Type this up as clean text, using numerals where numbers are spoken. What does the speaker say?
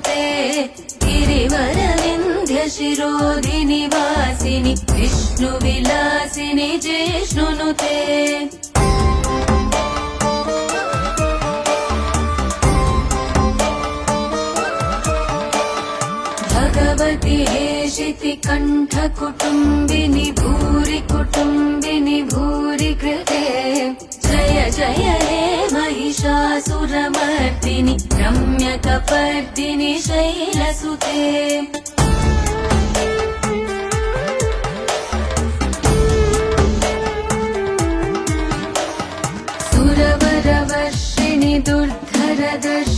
ते गिरिवरविन्ध्यशिरोधिनि वासिनि विष्णुविलासिनि जिष्णुनुते भगवति हेशिति कण्ठकुटुम्बिनि भूरि कुटुम्बिनि भूरि कृते जय जय हे महिषासुरमर्दिनि रम्यकपर्दिनि शैलसुते सुरवरवर्षिणि दुर्धरदर्शि